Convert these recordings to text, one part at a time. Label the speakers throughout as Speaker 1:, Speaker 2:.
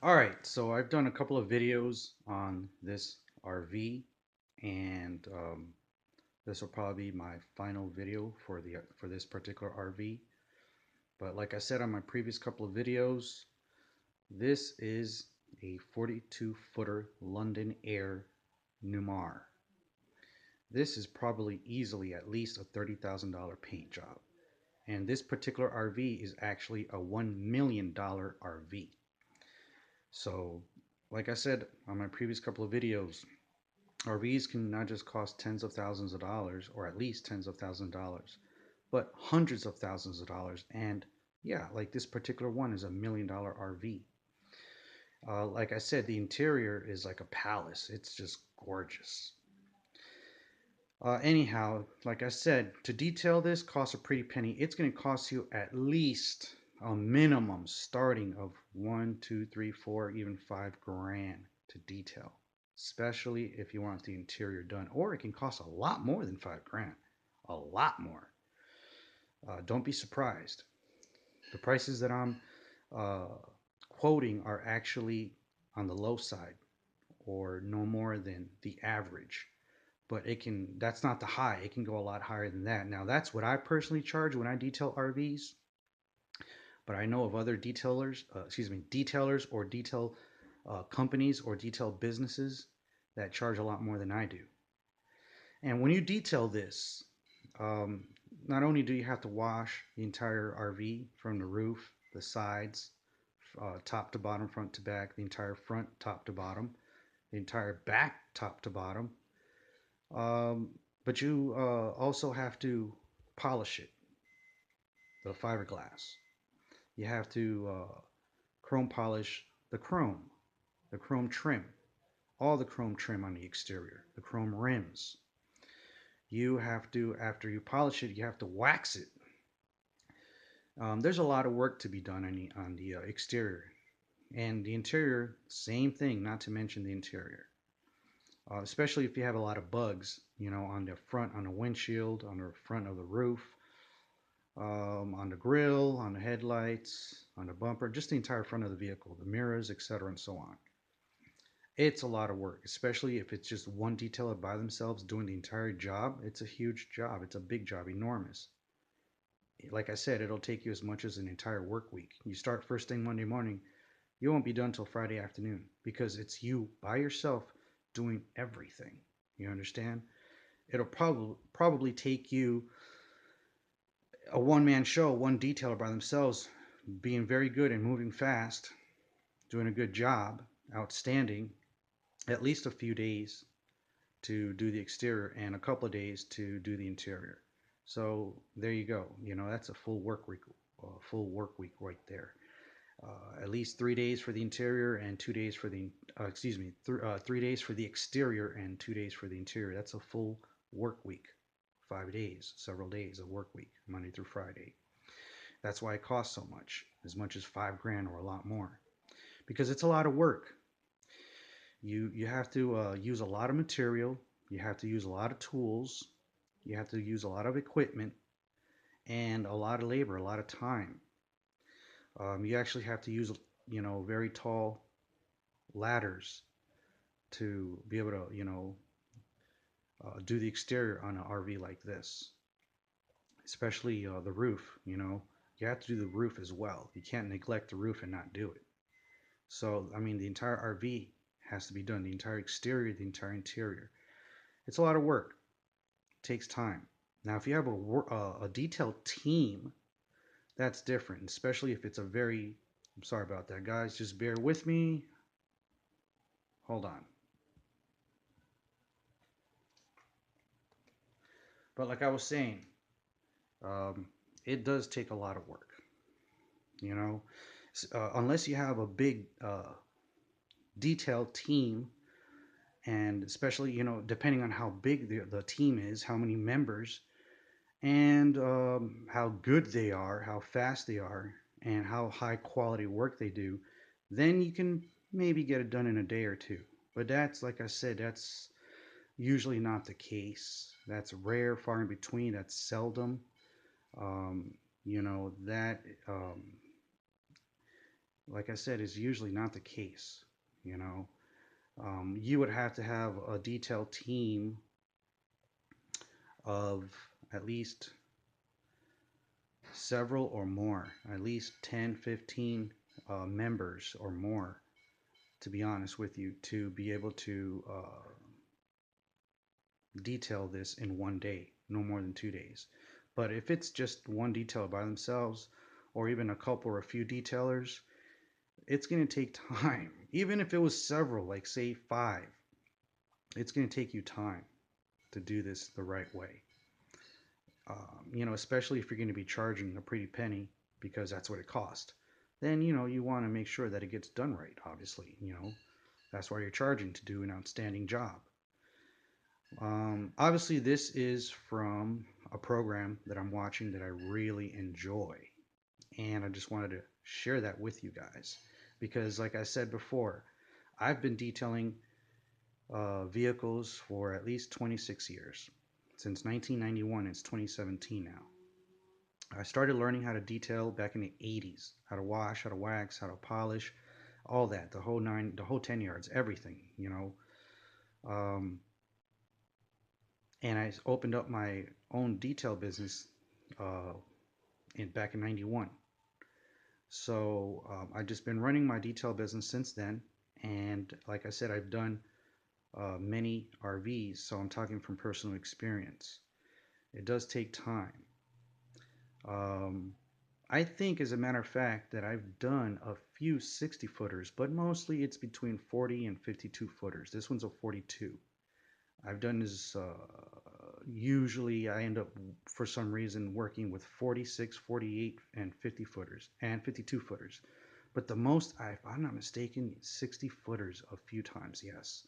Speaker 1: Alright, so I've done a couple of videos on this RV, and this will probably be my final video for this particular RV. But like I said on my previous couple of videos, this is a 42-footer London Aire Newmar. This is probably easily at least a $30,000 paint job. And this particular RV is actually a $1 million RV. So, like I said on my previous couple of videos, RVs can not just cost tens of thousands of dollars, or at least tens of thousands of dollars, but hundreds of thousands of dollars. And yeah, like this particular one is $1 million RV. Like I said, the interior is like a palace. It's just gorgeous. Anyhow, like I said, to detail this costs a pretty penny. It's going to cost you at least a minimum starting of one, two, three, four, even $5 grand to detail, especially if you want the interior done. Or it can cost a lot more than $5 grand, a lot more. Don't be surprised. The prices that I'm uh, quoting are actually on the low side, or no more than the average, but that's not the high. It can go a lot higher than that. Now that's what I personally charge when I detail RVs, but I know of other detailers or detail companies or detail businesses that charge a lot more than I do. And when you detail this, um, not only do you have to wash the entire RV from the roof, the sides, top to bottom, front to back, the entire front top to bottom, the entire back top to bottom, um, but you also have to polish it, the fiberglass. You have to chrome polish the chrome trim, all the chrome trim on the exterior, the chrome rims. You have to, after you polish it, you have to wax it. There's a lot of work to be done on the exterior. And the interior, same thing, not to mention the interior. Especially if you have a lot of bugs, on the front, on the windshield, on the front of the roof, on the grill, on the headlights, on the bumper, just the entire front of the vehicle, the mirrors, etc., and so on. It's a lot of work, especially if it's just one detailer by themselves doing the entire job. It's a huge job. It's a big job, enormous. Like I said, it'll take you as much as an entire work week. You start first thing Monday morning, you won't be done till Friday afternoon because it's you by yourself doing everything. You understand? It'll probably take you a one-man show, one detailer by themselves, being very good and moving fast, doing a good job, outstanding, at least a few days to do the exterior and a couple of days to do the interior. So there you go. That's a full work week right there. At least 3 days for the interior and 2 days for the excuse me, 3 days for the exterior and 2 days for the interior. That's a full work week. 5 days, several days of work week, Monday through Friday. That's why it costs so much as 5 grand or a lot more, because it's a lot of work. You have to use a lot of material. You have to use a lot of tools. You have to use a lot of equipment and a lot of labor, a lot of time. You actually have to use, very tall ladders to be able to, do the exterior on an RV like this, especially the roof. You have to do the roof as well. You can't neglect the roof and not do it. So, I mean, the entire RV has to be done, the entire exterior, the entire interior. It's a lot of work. It takes time. Now, if you have a detailed team, that's different, especially if it's a very, I'm sorry about that, guys. Just bear with me. Hold on. But like I was saying, um, it does take a lot of work, you know. Unless you have a big detailed team, and especially, depending on how big the team is, how many members, and how good they are, how fast they are, and how high quality work they do, then you can maybe get it done in a day or two. But that's, like I said, that's usually not the case. That's rare, far in between. That's seldom. That like I said, is usually not the case. You know, you would have to have a detailed team of at least several or more, at least 10, 15 members or more, to be honest with you, to be able to detail this in one day, no more than 2 days. But if it's just one detailer by themselves, or even a couple or a few detailers, it's going to take time. Even if it was several, like say five, it's going to take you time to do this the right way. Especially if you're going to be charging a pretty penny because that's what it costs. Then you want to make sure that it gets done right. Obviously, that's why you're charging, to do an outstanding job. Obviously, this is from a program that I'm watching that I really enjoy, and I just wanted to share that with you guys because, like I said before, I've been detailing vehicles for at least 26 years. Since 1991, it's 2017 now. I started learning how to detail back in the 80s, how to wash, how to wax, how to polish, all that, the whole nine, the whole 10 yards, everything. Um, and I opened up my own detail business uh, back in 91. So I've just been running my detail business since then. And like I said, I've done many RVs, so I'm talking from personal experience. It does take time. Um, I think, as a matter of fact, that I've done a few 60 footers, but mostly it's between 40 and 52 footers. This one's a 42. I've done this, usually I end up, for some reason, working with 46, 48, and 50 footers, and 52 footers. But the most, if I'm not mistaken, 60 footers a few times, yes.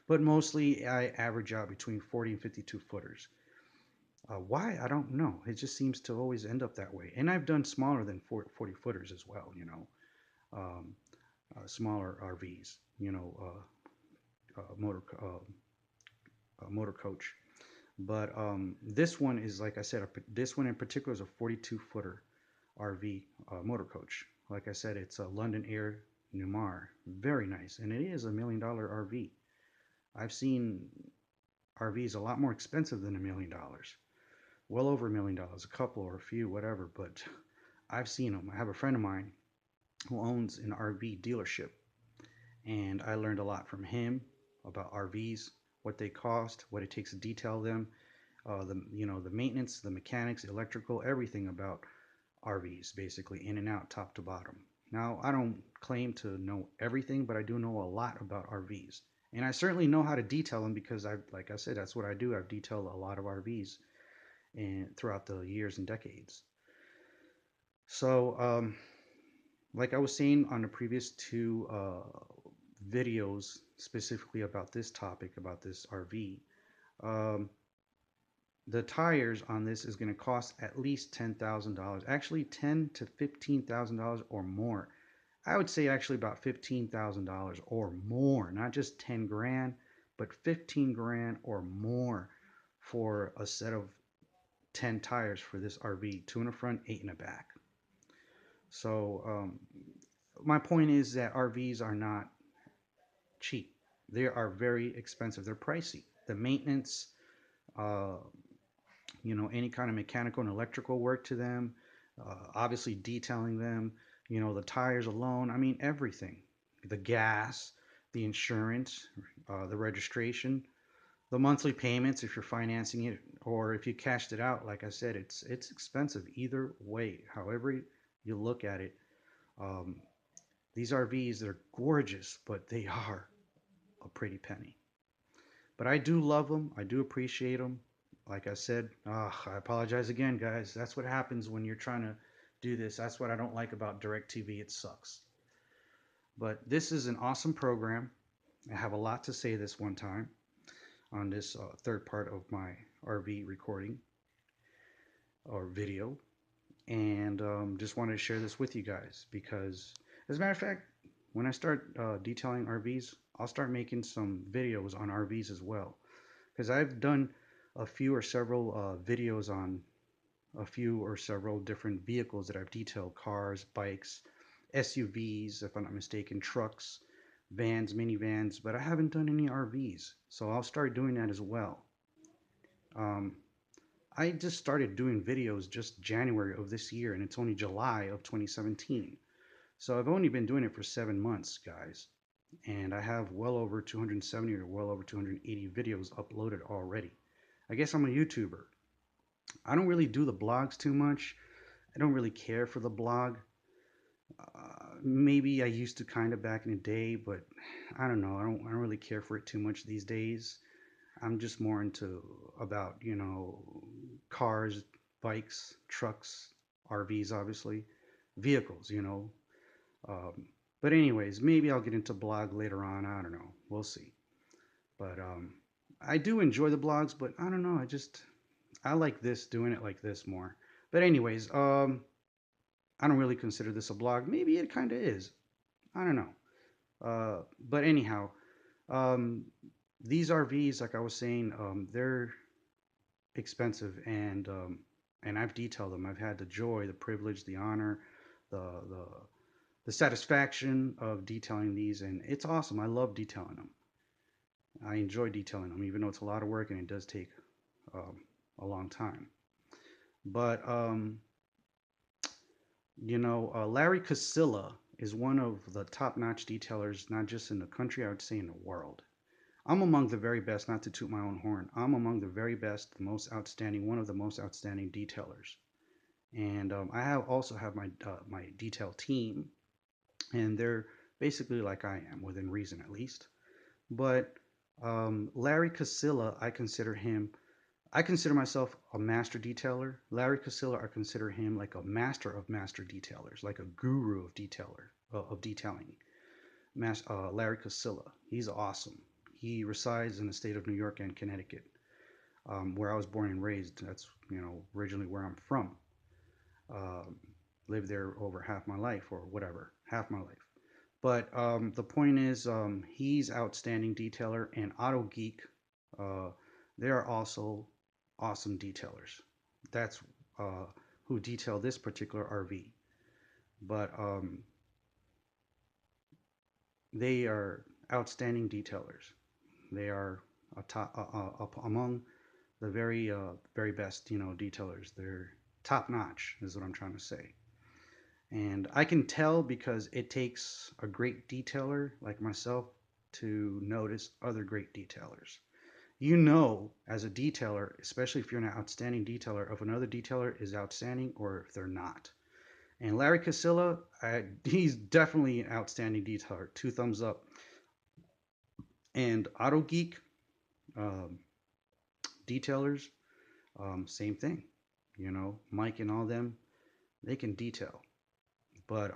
Speaker 1: But mostly I average out between 40 and 52 footers. Why? I don't know. It just seems to always end up that way. And I've done smaller than 40 footers as well, um, smaller RVs, motor coach. But this one is, like I said, this one in particular is a 42 footer RV motor coach. Like I said, it's a London Aire Newmar. Very nice. And it is $1 million RV. I've seen RVs a lot more expensive than $1 million. Well over $1 million, a couple or a few, whatever. But I've seen them. I have a friend of mine who owns an RV dealership, and I learned a lot from him about RVs, what they cost, what it takes to detail them, the maintenance, the mechanics, electrical, everything about RVs, basically in and out, top to bottom. Now, I don't claim to know everything, but I do know a lot about RVs, and I certainly know how to detail them because like I said, that's what I do. I've detailed a lot of RVs and throughout the years and decades. So, like I was saying on the previous two videos, specifically about this topic, about this RV, um, the tires on this is going to cost at least $10,000. Actually, $10,000 to $15,000 or more. I would say actually about $15,000 or more, not just 10 grand, but 15 grand or more for a set of 10 tires for this RV, two in the front, eight in the back. So my point is that RVs are not cheap. They are very expensive. They're pricey. The maintenance, uh, any kind of mechanical and electrical work to them, obviously detailing them, the tires alone. I mean, everything. The gas, the insurance, the registration, the monthly payments if you're financing it, or if you cashed it out. Like I said, it's expensive either way. However you look at it, um, these RVs, they're gorgeous, but they are a pretty penny. But I do love them. I do appreciate them. Like I said, I apologize again, guys. That's what happens when you're trying to do this. That's what I don't like about DirecTV. It sucks. But this is an awesome program. I have a lot to say this one time on this third part of my RV recording or video. And just wanted to share this with you guys because, as a matter of fact, when I start detailing RVs, I'll start making some videos on RVs as well. Because I've done a few or several videos on a few or several different vehicles that I've detailed, cars, bikes, SUVs, if I'm not mistaken, trucks, vans, minivans, but I haven't done any RVs. So I'll start doing that as well. Um, I just started doing videos just January of this year, and it's only July of 2017. So I've only been doing it for 7 months, guys, and I have well over 270 or well over 280 videos uploaded already. I guess I'm a YouTuber. I don't really do the blogs too much. I don't really care for the blog. Maybe I used to kind of back in the day, but I don't know. I don't really care for it too much these days. I'm just more into about, cars, bikes, trucks, RVs, obviously, vehicles. Um, but anyways, maybe I'll get into blog later on. I don't know. We'll see. But I do enjoy the blogs, but I don't know. I like this doing it like this more. But anyways, I don't really consider this a blog. Maybe it kind of is. I don't know. But anyhow, um, these RVs, like I was saying, they're expensive, and I've detailed them. I've had the joy, the privilege, the honor, the the the satisfaction of detailing these, and it's awesome. I love detailing them. I enjoy detailing them, even though it's a lot of work and it does take um, a long time. But Larry Casilla is one of the top-notch detailers, not just in the country, I would say in the world. I'm among the very best, not to toot my own horn. I'm among the very best, the most outstanding, one of the most outstanding detailers. And I also have my detail team, and they're basically like I am, within reason at least. But Larry Casilla, I consider myself a master detailer. Larry Casilla, I consider him like a master of master detailers, like a guru of detailing. Larry Casilla, he's awesome. He resides in the state of New York and Connecticut, where I was born and raised. That's originally where I'm from. Um, Lived there over half my life, or whatever, half my life. But the point is, he's outstanding detailer, and Auto Geek, uh, they are also awesome detailers. That's who detail this particular RV. But they are outstanding detailers. They are among the very best, detailers. They're top notch, is what I'm trying to say. And I can tell because it takes a great detailer like myself to notice other great detailers. As a detailer, especially if you're an outstanding detailer, if another detailer is outstanding or if they're not. And Larry Casilla, he's definitely an outstanding detailer. Two thumbs up. And Auto Geek um, detailers, same thing. Mike and all them, they can detail. But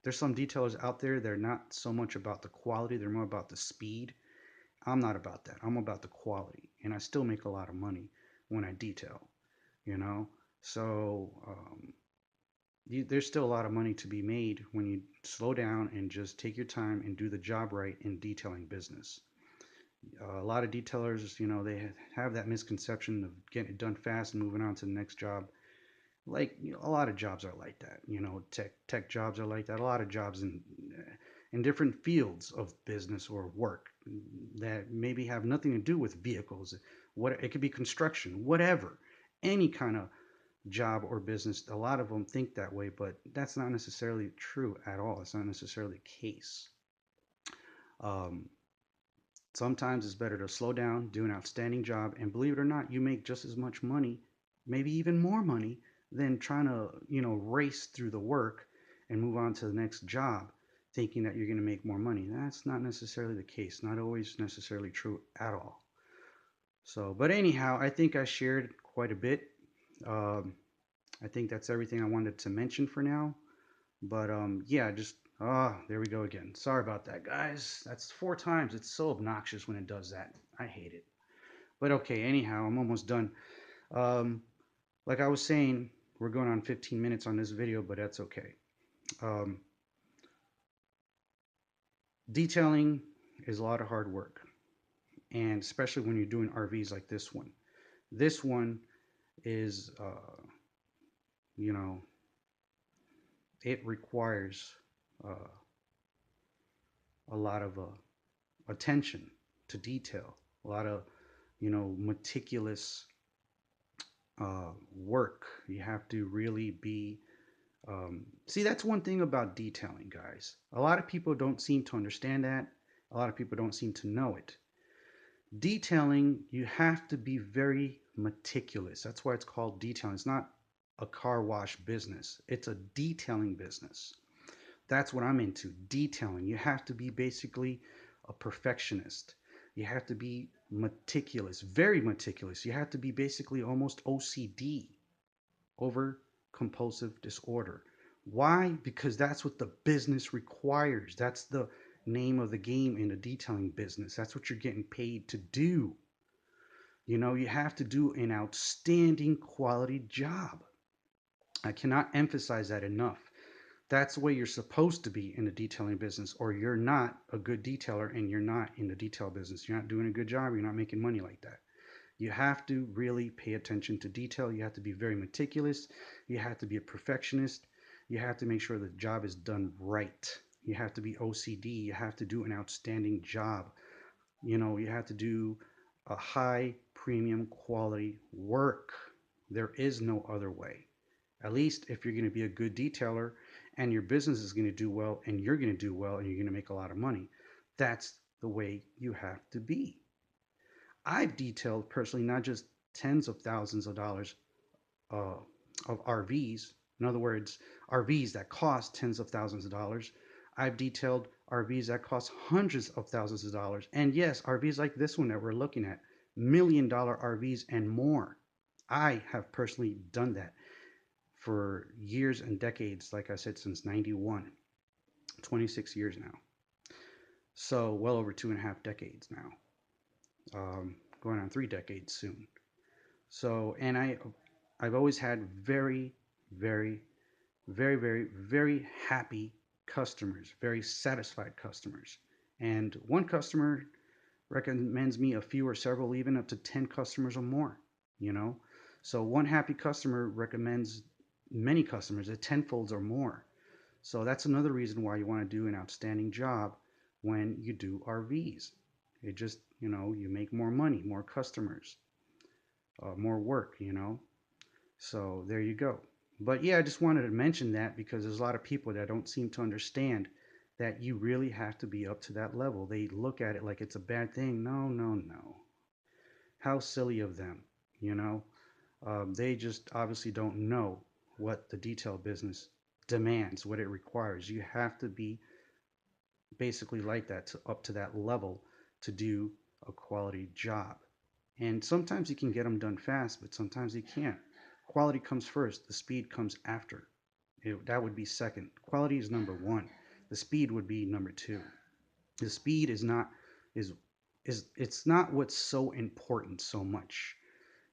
Speaker 1: there's some detailers out there. They're not so much about the quality. They're more about the speed. I'm not about that. I'm about the quality, and I still make a lot of money when I detail. You know, so there's still a lot of money to be made when you slow down and just take your time and do the job right in detailing business. A lot of detailers, they have that misconception of getting it done fast and moving on to the next job. Like a lot of jobs are like that. Tech jobs are like that. A lot of jobs in different fields of business or work that maybe have nothing to do with vehicles. What it could be construction, whatever, any kind of job or business. A lot of them think that way, but that's not necessarily true at all. It's not necessarily the case. Um, Sometimes it's better to slow down, do an outstanding job, and believe it or not, you make just as much money, maybe even more money, than trying to, race through the work and move on to the next job thinking that you're going to make more money. That's not necessarily the case, not always necessarily true at all. So, but anyhow, I think I shared quite a bit. Um, I think that's everything I wanted to mention for now. But yeah, just there we go again. Sorry about that, guys. That's 4 times. It's so obnoxious when it does that. I hate it. But okay, anyhow, I'm almost done. Um, like I was saying, we're going on 15 minutes on this video, but that's okay. Um, Detailing is a lot of hard work, and especially when you're doing RVs like this one. This one is, you know, it requires uh, a lot of attention to detail, a lot of meticulous work. You have to really be. See, that's one thing about detailing, guys. A lot of people don't seem to understand that. A lot of people don't seem to know it. Detailing, you have to be very meticulous. That's why it's called detailing. It's not a car wash business, it's a detailing business. That's what I'm into, detailing. You have to be basically a perfectionist. You have to be meticulous, very meticulous. You have to be basically almost OCD, over compulsive disorder. Why? Because that's what the business requires. That's the name of the game in the detailing business. That's what you're getting paid to do. You have to do an outstanding quality job. I cannot emphasize that enough. That's the way you're supposed to be in the detailing business, or you're not a good detailer and you're not in the detail business. You're not doing a good job, you're not making money like that. You have to really pay attention to detail. You have to be very meticulous. You have to be a perfectionist. You have to make sure the job is done right. You have to be OCD. You have to do an outstanding job. You have to do a high premium quality work. There is no other way. At least if you're going to be a good detailer and your business is going to do well and you're going to do well and you're going to make a lot of money, that's the way you have to be. I've detailed personally not just tens of thousands of dollars uh, of RVs. In other words, RVs that cost tens of thousands of dollars. I've detailed RVs that cost hundreds of thousands of dollars. And yes, RVs like this one that we're looking at, $1 million RVs and more. I have personally done that for years and decades, like I said, since 91, 26 years now. So, well over 2.5 decades now, going on 3 decades soon. So, and I've always had very, very, very, very, very happy customers, very satisfied customers. And one customer recommends me a few or several, even up to 10 customers or more, you know. So one happy customer recommends many customers at tenfolds or more. So that's another reason why you want to do an outstanding job when you do RVs. It just, you make more money, more customers, more work. So there you go. But yeah, I just wanted to mention that because there's a lot of people that don't seem to understand that you really have to be up to that level. They look at it like it's a bad thing. No, no, no. How silly of them, you know? They just obviously don't know what the detail business demands, what it requires. You have to be basically like that, up to that level to do a quality job. And sometimes you can get them done fast, but sometimes you can't. Quality comes first, the speed comes after. That would be second. Quality is number one. The speed would be number two. The speed is it's not what's so important so much.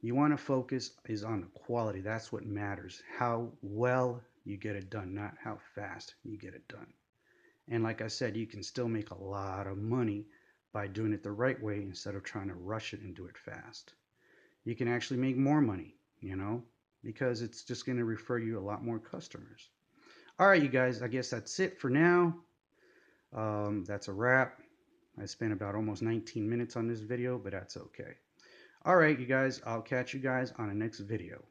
Speaker 1: You want to focus is on the quality. That's what matters. How well you get it done, not how fast you get it done. And like I said, you can still make a lot of money by doing it the right way instead of trying to rush it and do it fast. You can actually make more money, because it's just going to refer you a lot more customers. All right, you guys, I guess that's it for now. That's a wrap. I spent about almost 19 minutes on this video, but that's okay. All right, you guys, I'll catch you guys on the next video.